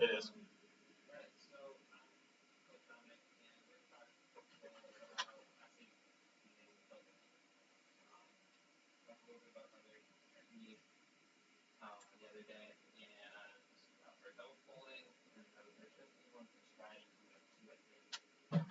It is. Right. So I'm Coach Dominic, and we're talking about classic skiing building. Talked a little bit about another technique the other day, and for double folding, and there should be one for striding coming up too, I think. But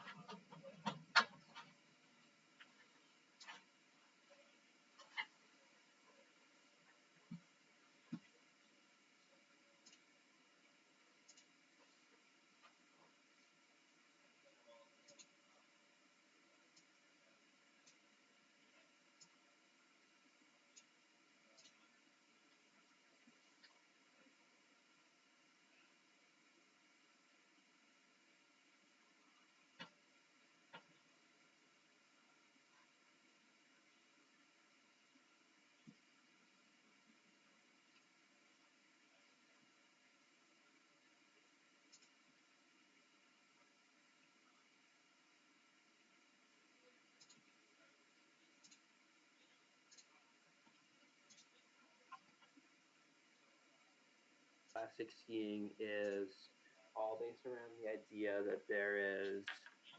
'Classic skiing is all based around the idea that there is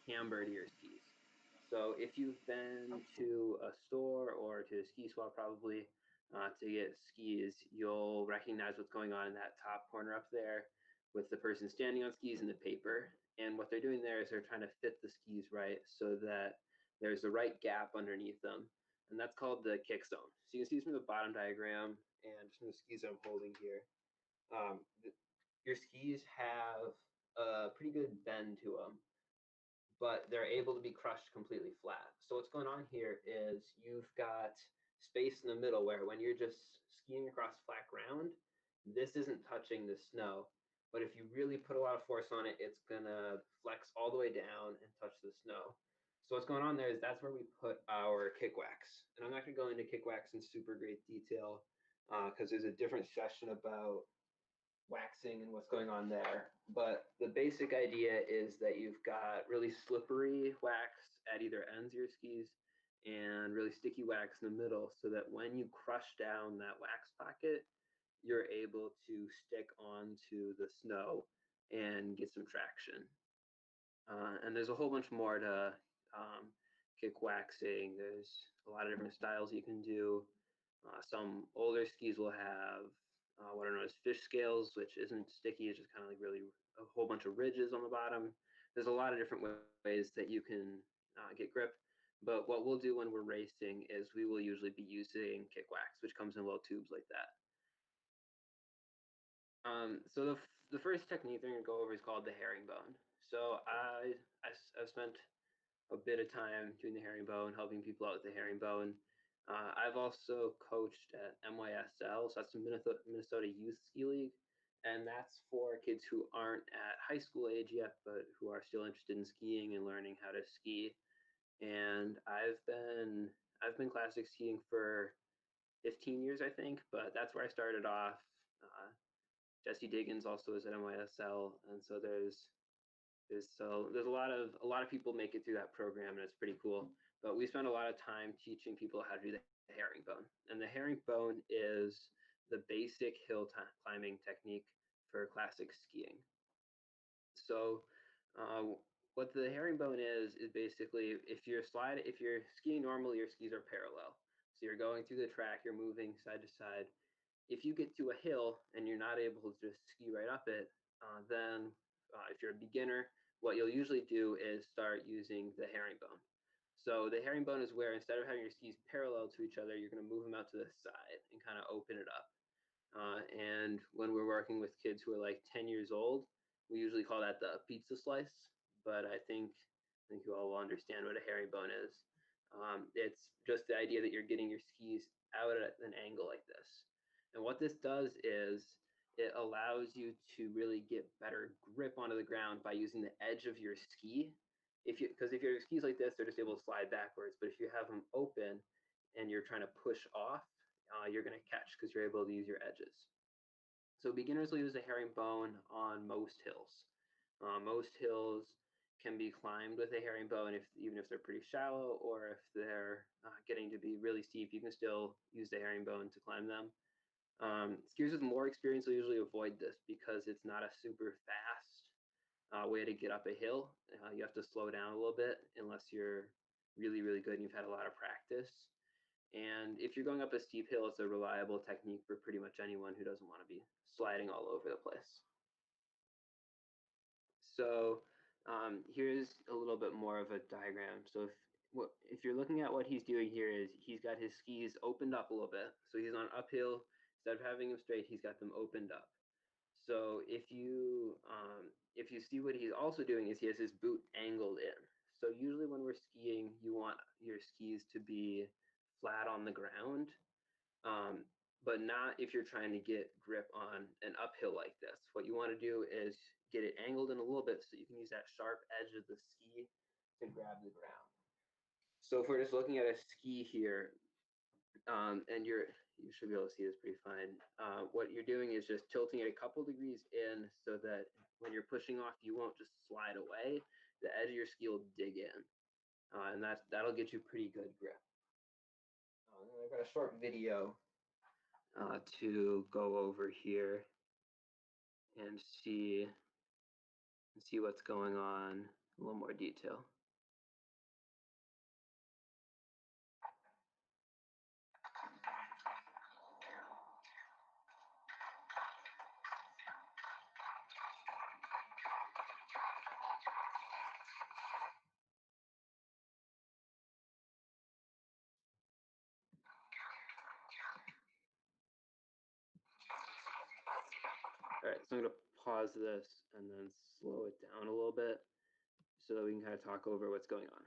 camber to your skis. So if you've been to a store or to a ski swap probably to get skis, you'll recognize what's going on in that top corner up there with the person standing on skis and the paper. And what they're doing there is they're trying to fit the skis right so that there's the right gap underneath them. And that's called the kick zone. So you can see from the bottom diagram and just from the skis I'm holding here, um, your skis have a pretty good bend to them, but they're able to be crushed completely flat. So what's going on here is you've got space in the middle where when you're just skiing across flat ground, this isn't touching the snow. But if you really put a lot of force on it, it's gonna flex all the way down and touch the snow. So what's going on there is that's where we put our kick wax. And I'm not gonna go into kick wax in super great detail because there's a different session about waxing and what's going on there. But the basic idea is that you've got really slippery wax at either ends of your skis and really sticky wax in the middle so that when you crush down that wax pocket, you're able to stick onto the snow and get some traction. And there's a whole bunch more to kick waxing. There's a lot of different styles you can do. Some older skis will have what are known as fish scales, which isn't sticky. It's just kind of like really a whole bunch of ridges on the bottom. There's a lot of different ways that you can get grip. But what we'll do when we're racing is we will usually be using kick wax, which comes in little tubes like that. So the first technique they're going to go over is called the herringbone. So I've spent a bit of time doing the herringbone, helping people out with the herringbone. I've also coached at MYSL, so that's the Minnesota Youth Ski League, and that's for kids who aren't at high school age yet, but who are still interested in skiing and learning how to ski. And I've been classic skiing for 15 years, I think, but that's where I started off. Uh, Jesse Diggins also is at MYSL, and so there's a lot of people make it through that program, and it's pretty cool. But we spend a lot of time teaching people how to do the herringbone, and the herringbone is the basic climbing technique for classic skiing. So, what the herringbone is basically if you're skiing normally, your skis are parallel. So you're going through the track, you're moving side to side. If you get to a hill and you're not able to just ski right up it, then if you're a beginner, what you'll usually do is start using the herringbone. So the herringbone is where instead of having your skis parallel to each other, you're going to move them out to the side and kind of open it up. And when we're working with kids who are like 10 years old, we usually call that the pizza slice. But I think you all will understand what a herringbone is. It's just the idea that you're getting your skis out at an angle like this. And what this does is it allows you to really get better grip onto the ground by using the edge of your ski. Because if your skis like this, they're just able to slide backwards. But if you have them open and you're trying to push off, you're going to catch because you're able to use your edges. So beginners will use a herringbone on most hills. Most hills can be climbed with a herringbone even if they're pretty shallow or if they're getting to be really steep. You can still use the herringbone to climb them. Skiers with more experience will usually avoid this because it's not a super fast way to get up a hill. You have to slow down a little bit unless you're really, really good and you've had a lot of practice. And if you're going up a steep hill, it's a reliable technique for pretty much anyone who doesn't want to be sliding all over the place. So here's a little bit more of a diagram. So if you're looking at what he's doing here is he's got his skis opened up a little bit. So he's on uphill. Instead of having them straight, he's got them opened up. So if you see what he's also doing is he has his boot angled in. So usually when we're skiing, you want your skis to be flat on the ground, but not if you're trying to get grip on an uphill like this. What you want to do is get it angled in a little bit so you can use that sharp edge of the ski to grab the ground. So if we're just looking at a ski here, and you should be able to see this pretty fine. What you're doing is just tilting it a couple degrees in so that when you're pushing off, you won't just slide away. The edge of your ski will dig in, and that'll get you pretty good grip. I've got a short video to go over here and see what's going on, a little more detail. All right, so I'm going to pause this and then slow it down a little bit so that we can kind of talk over what's going on.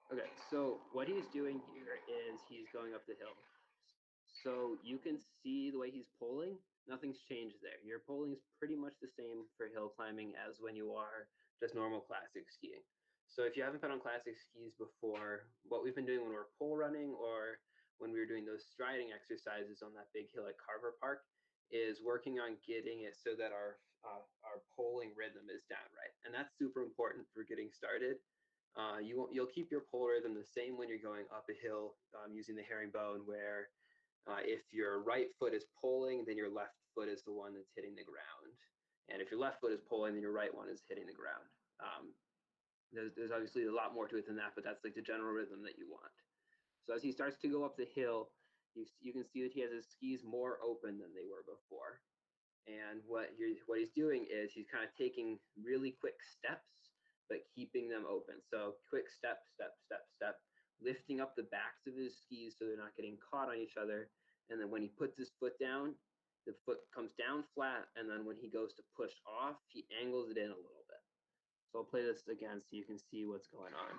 Okay, so what he's doing here is he's going up the hill. So you can see the way he's pulling, nothing's changed there. Your pulling is pretty much the same for hill climbing as when you are just normal classic skiing. So if you haven't been on classic skis before, what we've been doing when we're pole running or when we were doing those striding exercises on that big hill at Carver Park is working on getting it so that our poling rhythm is down right. And that's super important for getting started. You'll keep your pole rhythm the same when you're going up a hill using the herringbone, where if your right foot is poling, then your left foot is the one that's hitting the ground. And if your left foot is poling, then your right one is hitting the ground. There's obviously a lot more to it than that, but that's like the general rhythm that you want. So as he starts to go up the hill, you can see that he has his skis more open than they were before. And what he's doing is he's kind of taking really quick steps, but keeping them open. So quick step, step, step, step, lifting up the backs of his skis so they're not getting caught on each other. And then when he puts his foot down, the foot comes down flat. And then when he goes to push off, he angles it in a little bit. So I'll play this again so you can see what's going on.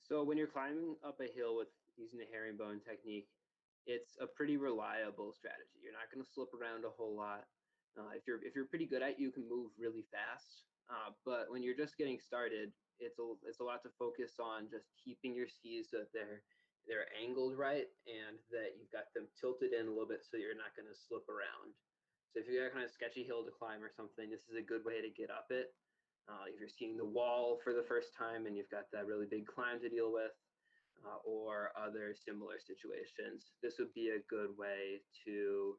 So when you're climbing up a hill with using the herringbone technique, it's a pretty reliable strategy. You're not going to slip around a whole lot. If you're pretty good at it, you can move really fast. But when you're just getting started, it's a lot to focus on just keeping your skis so that they're angled right and that you've got them tilted in a little bit so you're not going to slip around. So if you got kind of sketchy hill to climb or something, this is a good way to get up it. If you're skiing the wall for the first time and you've got that really big climb to deal with, or other similar situations, this would be a good way to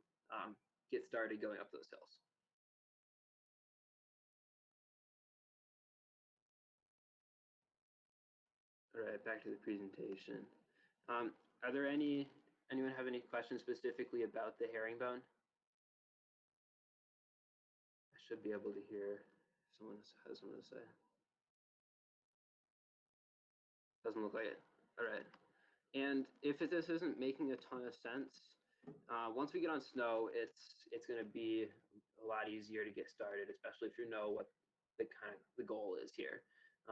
get started going up those hills. All right, back to the presentation. Are there anyone have any questions specifically about the herringbone? I should be able to hear someone has something to say. Doesn't look like it. All right. And if this isn't making a ton of sense, once we get on snow, it's going to be a lot easier to get started, especially if you know what the goal is here.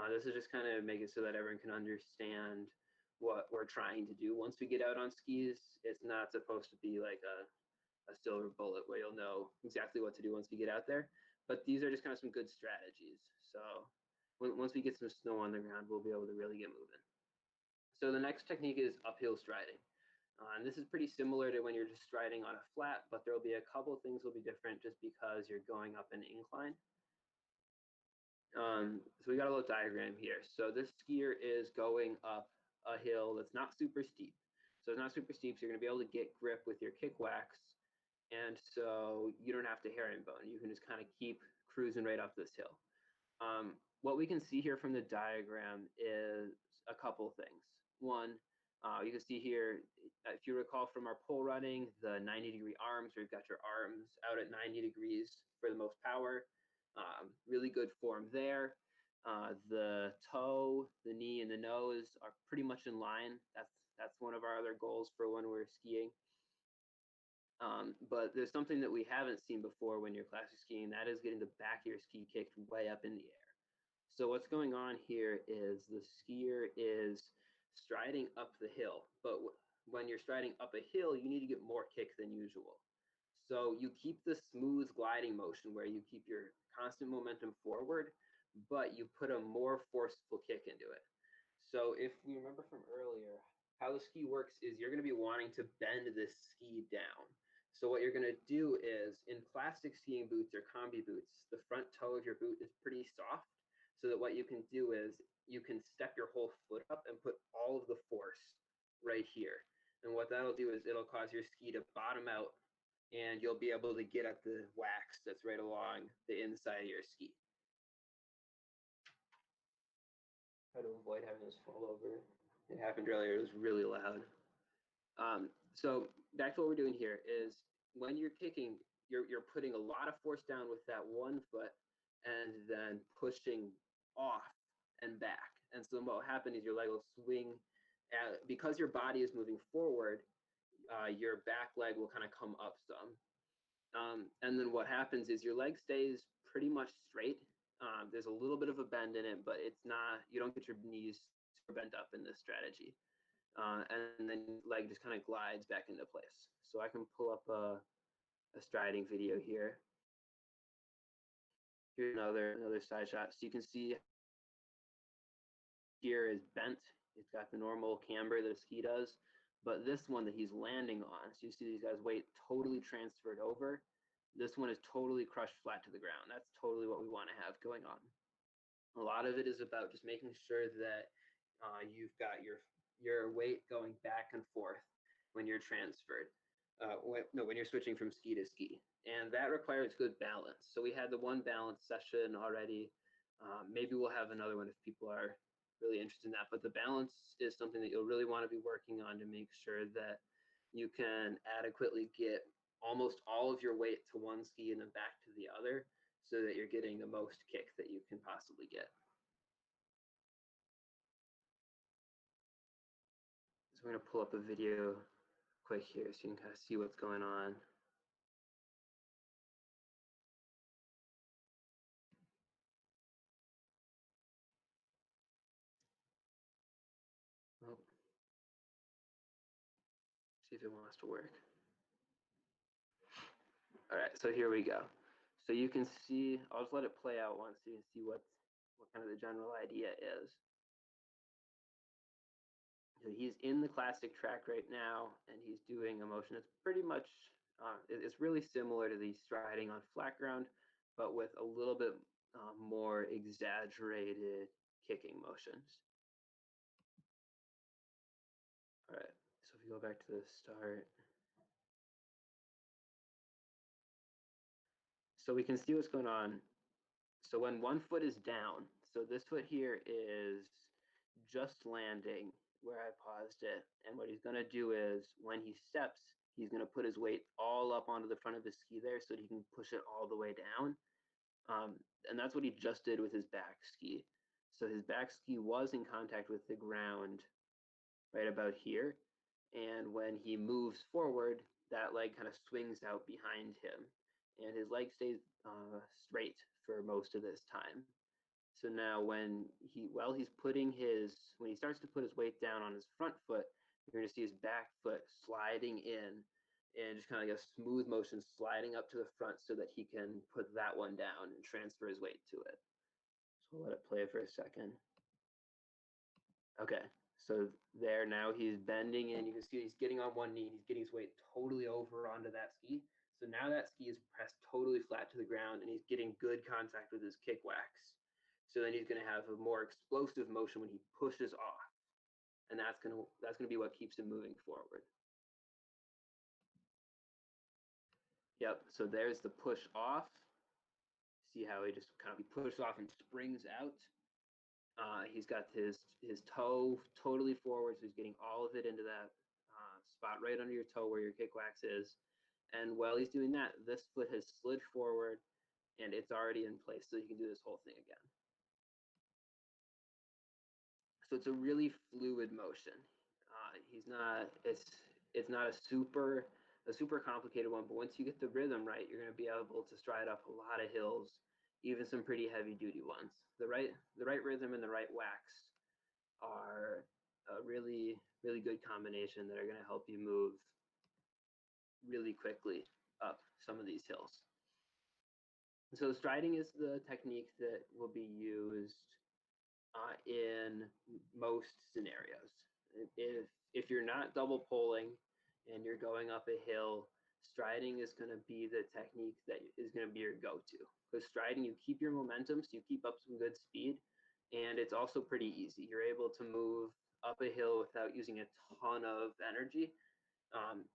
This is just kind of make it so that everyone can understand what we're trying to do. Once we get out on skis, it's not supposed to be like a silver bullet where you'll know exactly what to do once we get out there. But these are just kind of some good strategies. So once we get some snow on the ground, we'll be able to really get moving. So the next technique is uphill striding. And this is pretty similar to when you're just striding on a flat, but there'll be a couple of things will be different just because you're going up an incline. So we got a little diagram here. So this skier is going up a hill that's not super steep. So it's not super steep, so you're gonna be able to get grip with your kick wax. And so you don't have to herringbone. You can just kind of keep cruising right up this hill. What we can see here from the diagram is a couple things. One, you can see here, if you recall from our pole running, the 90-degree arms, where you've got your arms out at 90 degrees for the most power. Really good form there. The toe, the knee, and the nose are pretty much in line. That's one of our other goals for when we're skiing. But there's something that we haven't seen before when you're classic skiing, that is getting the back of your ski kicked way up in the air. So what's going on here is the skier is striding up the hill, but when you're striding up a hill, you need to get more kick than usual. So you keep the smooth gliding motion where you keep your constant momentum forward, but you put a more forceful kick into it. So if we remember from earlier, how the ski works is you're going to be wanting to bend this ski down. So what you're going to do is in plastic skiing boots or combi boots, the front toe of your boot is pretty soft, so that what you can do is you can step your whole foot up and put all of the force right here. And what that'll do is it'll cause your ski to bottom out, and you'll be able to get at the wax that's right along the inside of your ski. Try to avoid having this fall over. It happened earlier, it was really loud. So back to what we're doing here is when you're kicking, you're putting a lot of force down with that one foot and then pushing off and back. And so what will happen is your leg will swing, because your body is moving forward, your back leg will kind of come up some. And then what happens is your leg stays pretty much straight. There's a little bit of a bend in it, but it's not, you don't get your knees super bent up in this strategy. And then leg just kind of glides back into place. So I can pull up a striding video here. Here's another side shot. So you can see here is bent. It's got the normal camber that a ski does, but this one that he's landing on, so you see these guys' weight totally transferred over. This one is totally crushed flat to the ground. That's totally what we want to have going on. A lot of it is about just making sure that you've got your weight going back and forth when you're transferred. When you're switching from ski to ski, and that requires good balance. So we had the one balance session already. Maybe we'll have another one if people are really interested in that. But the balance is something that you'll really want to be working on to make sure that you can adequately get almost all of your weight to one ski and then back to the other, so that you're getting the most kick that you can possibly get. So we're going to pull up a video quick here so you can kind of see what's going on. Oh. See if it wants to work. All right, so here we go. So you can see, I'll just let it play out once so you can see what kind of the general idea is. So he's in the classic track right now, and he's doing a motion that's pretty much, it's really similar to the striding on flat ground, but with a little bit more exaggerated kicking motions. All right, so if you go back to the start. So we can see what's going on. So when one foot is down, so this foot here is just landing where I paused it. And what he's going to do is when he steps, he's going to put his weight all up onto the front of his ski there so that he can push it all the way down. And that's what he just did with his back ski. So his back ski was in contact with the ground right about here. And when he moves forward, that leg kind of swings out behind him. And his leg stays straight for most of this time. So now when he starts to put his weight down on his front foot, you're going to see his back foot sliding in and just kind of like a smooth motion sliding up to the front so that he can put that one down and transfer his weight to it. So we'll let it play for a second. Okay, so there now he's bending in. You can see he's getting on one knee. He's getting his weight totally over onto that ski. So now that ski is pressed totally flat to the ground and he's getting good contact with his kick wax. So then he's going to have a more explosive motion when he pushes off. And that's going to be what keeps him moving forward. Yep, so there's the push off. See how he just kind of pushes off and springs out. He's got his toe totally forward, so he's getting all of it into that spot right under your toe where your kick wax is. And while he's doing that, this foot has slid forward and it's already in place, so you can do this whole thing again. So it's a really fluid motion. It's not a super complicated one, but once you get the rhythm right, you're going to be able to stride up a lot of hills, even some pretty heavy duty ones. The right rhythm and the right wax are a really good combination that are going to help you move really quickly up some of these hills. So striding is the technique that will be used in most scenarios. If you're not double poling and you're going up a hill, striding is going to be the technique that is going to be your go-to. Because striding, you keep your momentum, so you keep up some good speed, and it's also pretty easy. You're able to move up a hill without using a ton of energy.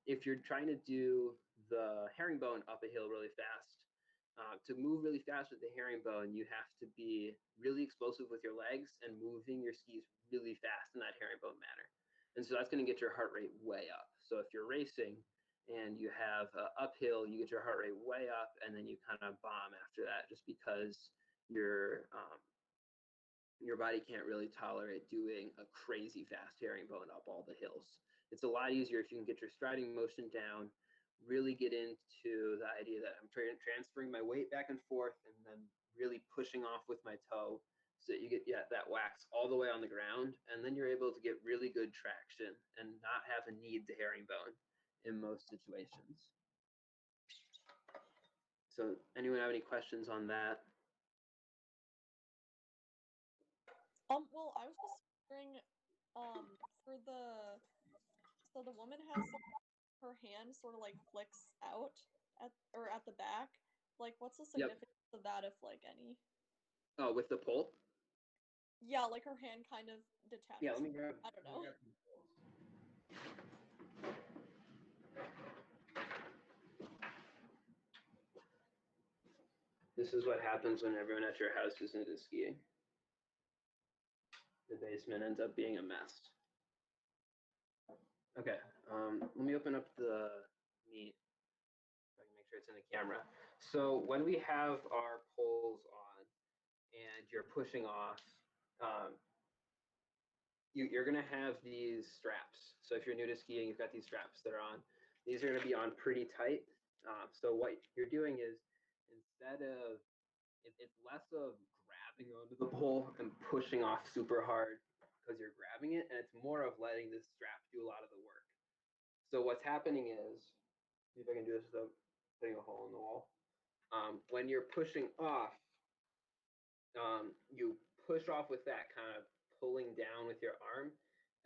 If you're trying to do the herringbone up a hill really fast, to move really fast with the herringbone, you have to be really explosive with your legs and moving your skis really fast in that herringbone manner. And so that's going to get your heart rate way up. So if you're racing and you have uphill, you get your heart rate way up, and then you kind of bomb after that just because your body can't really tolerate doing a crazy fast herringbone up all the hills. It's a lot easier if you can get your striding motion down, really get into the idea that I'm transferring my weight back and forth and then really pushing off with my toe so that you get that wax all the way on the ground, and then you're able to get really good traction and not have a need to herringbone in most situations. So anyone have any questions on that? Well, I was just wondering, for so the woman has her hand sort of like flicks out at the back. Like, what's the Yep. significance of that, if like any? Oh, with the pole? Yeah, like her hand kind of detaches. Yeah, let me grab. I don't know. This is what happens when everyone at your house is into skiing. The basement ends up being a mess. Okay, let me open up the meet so I can make sure it's in the camera. So when we have our poles on and you're pushing off, you're going to have these straps. So if you're new to skiing, you've got these straps that are on. These are going to be on pretty tight. So what you're doing is, instead of, it's less of grabbing onto the pole and pushing off super hard because you're grabbing it, and it's more of letting this strap do a lot of the work. So what's happening is, see if I can do this without putting a hole in the wall. When you're pushing off, you push off with that kind of pulling down with your arm,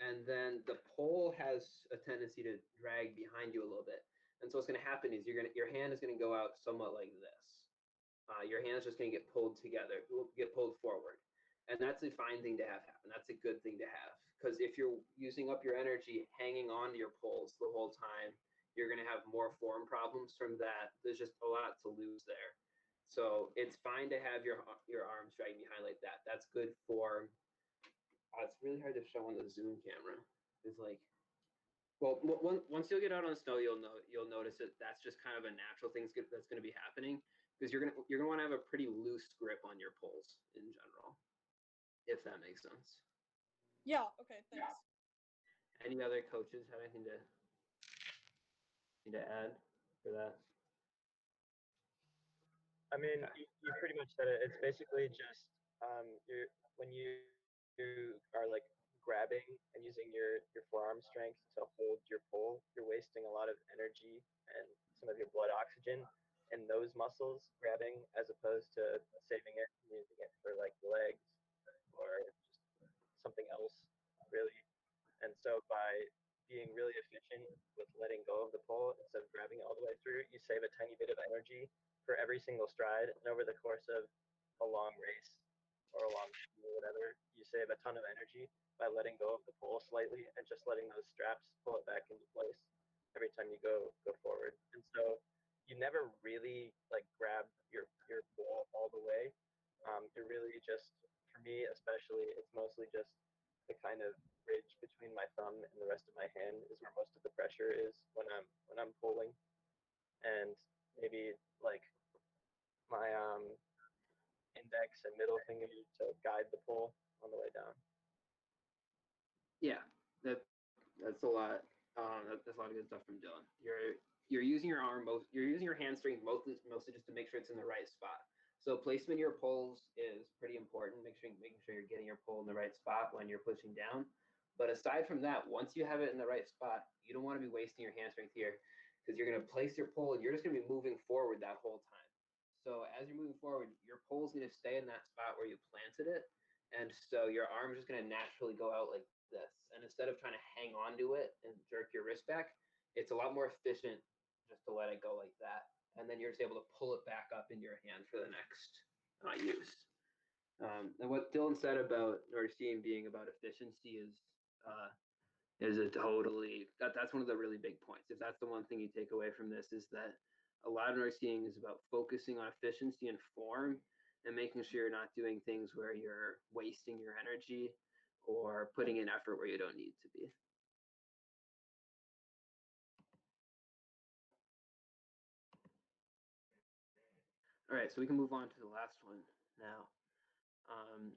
and then the pole has a tendency to drag behind you a little bit. And so what's going to happen is your hand is going to go out somewhat like this. Your hand's just going to get pulled together, get pulled forward. And that's a fine thing to have happen. That's a good thing to have. Because if you're using up your energy hanging on to your poles the whole time, you're going to have more form problems from that. There's just a lot to lose there. So it's fine to have your arms dragging behind like that. That's good for, it's really hard to show on the Zoom camera. It's like, well, once you'll get out on the snow, you'll notice that that's just kind of a natural thing that's going to be happening, because you're gonna want to have a pretty loose grip on your poles in general, if that makes sense. Yeah. Okay. Thanks. Any other coaches have anything to add for that? I mean, you pretty much said it. It's basically just when you are like grabbing and using your forearm strength to hold your pull, you're wasting a lot of energy and some of your blood oxygen in those muscles grabbing, as opposed to saving it and using it for like legs or just something else, really. And so by being really efficient with letting go of the pole instead of grabbing it all the way through, you save a tiny bit of energy for every single stride. And over the course of a long race or a long or whatever, you save a ton of energy by letting go of the pole slightly and just letting those straps pull it back into place every time you go forward. And so you never really like grab your pole all the way. You're really just, for me especially, it's mostly just the kind of ridge between my thumb and the rest of my hand is where most of the pressure is when I'm pulling, and maybe like my index and middle finger to guide the pull on the way down. Yeah, that's a lot. That's a lot of good stuff from Dylan. You're using your arm most. You're using your hand strength mostly just to make sure it's in the right spot. So placement of your pulls is pretty important. Making sure you're getting your pull in the right spot when you're pushing down. But aside from that, once you have it in the right spot, you don't want to be wasting your hand strength here because you're going to place your pull and you're just going to be moving forward that whole time. So as you're moving forward, your pull is going to stay in that spot where you planted it, and so your arm is just going to naturally go out like this. And instead of trying to hang on to it and jerk your wrist back, it's a lot more efficient just to let it go like that. And then you're just able to pull it back up into your hand for the next use. And what Dylan said about Norstein being about efficiency is a totally that's one of the really big points. If that's the one thing you take away from this, is that a lot of Norstein is about focusing on efficiency and form and making sure you're not doing things where you're wasting your energy or putting in effort where you don't need to be. All right, so we can move on to the last one now. Um,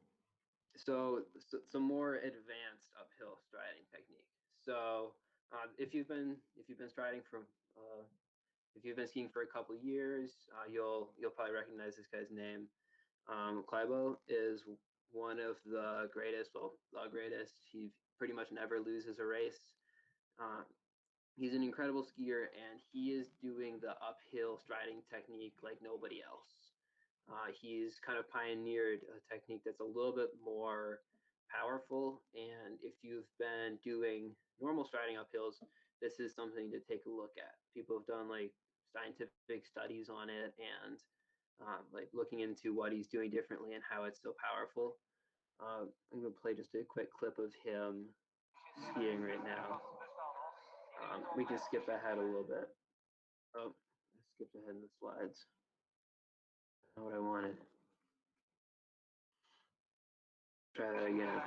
some more advanced uphill striding technique. So if you've been striding from if you've been skiing for a couple years, you'll probably recognize this guy's name. Kleibo is one of the greatest, well, the greatest. He pretty much never loses a race. Uh, he's an incredible skier, and he is doing the uphill striding technique like nobody else. He's kind of pioneered a technique that's a little bit more powerful, and if you've been doing normal striding uphills, this is something to take a look at. People have done like scientific studies on it, and like looking into what he's doing differently and how it's so powerful. I'm going to play just a quick clip of him skiing right now. We can skip ahead a little bit. Oh, I skipped ahead in the slides. Not what I wanted. Try that again.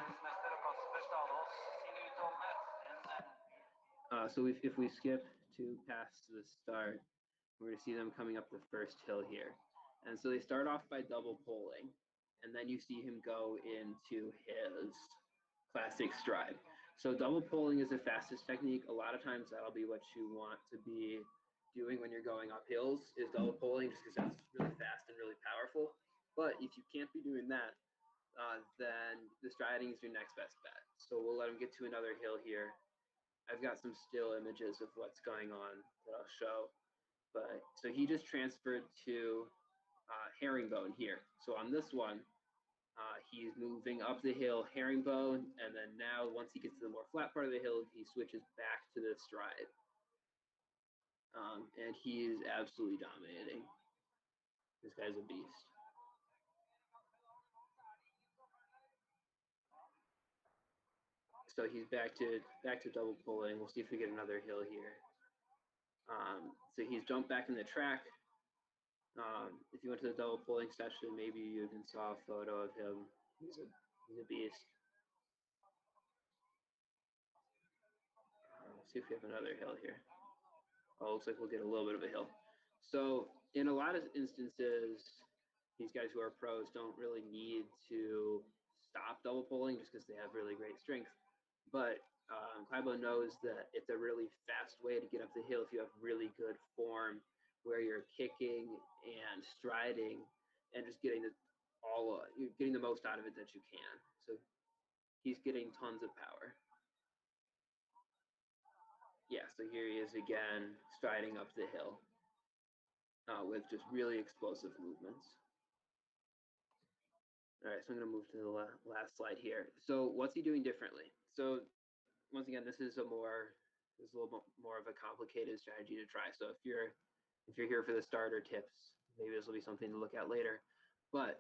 So if we skip to past the start, we're going to see them coming up the first hill here. And so they start off by double polling, and then you see him go into his classic stride. So double polling is the fastest technique. A lot of times that'll be what you want to be doing when you're going up hills, is double polling, just because that's really fast and really powerful. But if you can't be doing that, then the striding is your next best bet. So we'll let him get to another hill here. I've got some still images of what's going on that I'll show. But so he just transferred to Herringbone here. So on this one, he's moving up the hill, Herringbone, and then now once he gets to the more flat part of the hill, he switches back to the stride. And he is absolutely dominating. This guy's a beast. So he's back to double pulling. We'll see if we get another hill here. So he's jumped back in the track. If you went to the double pulling session, maybe you even saw a photo of him. He's a beast. Let's see if we have another hill here. Oh, looks like we'll get a little bit of a hill. So in a lot of instances, these guys who are pros don't really need to stop double pulling just because they have really great strength. But Kleibo knows that it's a really fast way to get up the hill if you have really good form, where you're kicking and striding and just getting the most out of it that you can. So he's getting tons of power. Yeah, so here he is again, striding up the hill with just really explosive movements. All right, so I'm going to move to the last slide here. So what's he doing differently? So once again, this is a little bit more of a complicated strategy to try. So if you're here for the starter tips, maybe this will be something to look at later. But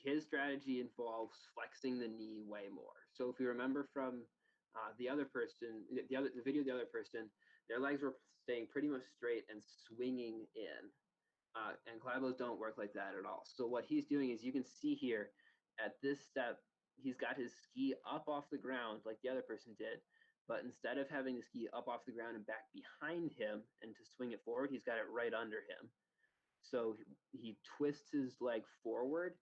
his strategy involves flexing the knee way more. So if you remember from the other person, the video of the other person, their legs were staying pretty much straight and swinging in. And Calabos don't work like that at all. So what he's doing is, you can see here at this step, he's got his ski up off the ground like the other person did, but instead of having the ski up off the ground and back behind him and to swing it forward, he's got it right under him. So he twists his leg forward,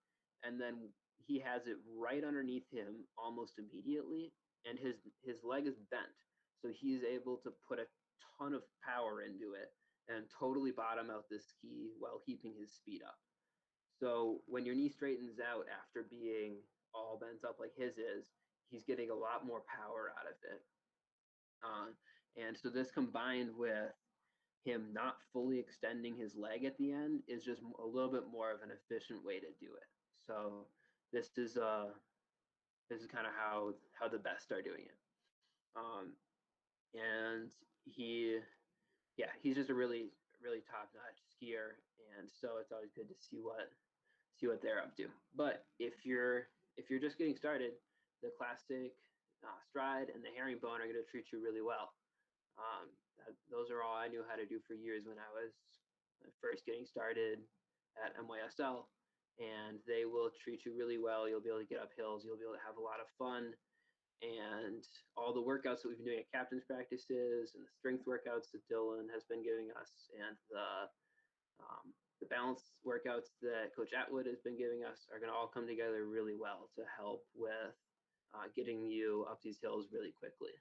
and then he has it right underneath him almost immediately, and his leg is bent. So he's able to put a ton of power into it and totally bottom out the ski while keeping his speed up. So when your knee straightens out after being all bent up like his is, he's getting a lot more power out of it. And so this, combined with him not fully extending his leg at the end, is just a little bit more of an efficient way to do it. So this is kind of how the best are doing it. And he's just a really top-notch skier, and so it's always good to see what they're up to. But if you're just getting started, the classic stride and the herringbone are going to treat you really well. Those are all I knew how to do for years when I was first getting started at MYSL, and they will treat you really well. You'll be able to get up hills. You'll be able to have a lot of fun. And all the workouts that we've been doing at captain's practices, and the strength workouts that Dylan has been giving us, and the balance workouts that Coach Atwood has been giving us, are going to all come together really well to help with getting you up these hills really quickly.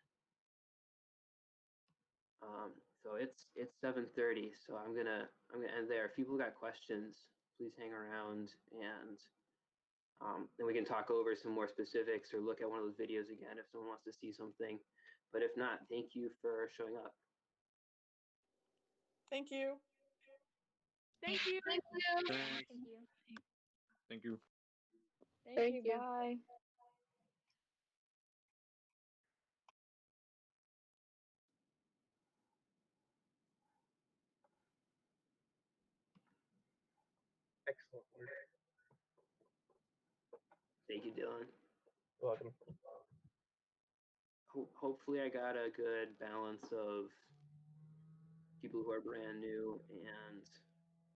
So it's 7:30, so I'm gonna end there. If people got questions, please hang around, and then we can talk over some more specifics or look at one of those videos again if someone wants to see something. But if not, thank you for showing up. Thank you. Thank you. Thank you. Thank you. Thank you. Thank you. Bye. Excellent work. Thank you, Dylan. You're welcome. Hopefully I got a good balance of people who are brand new and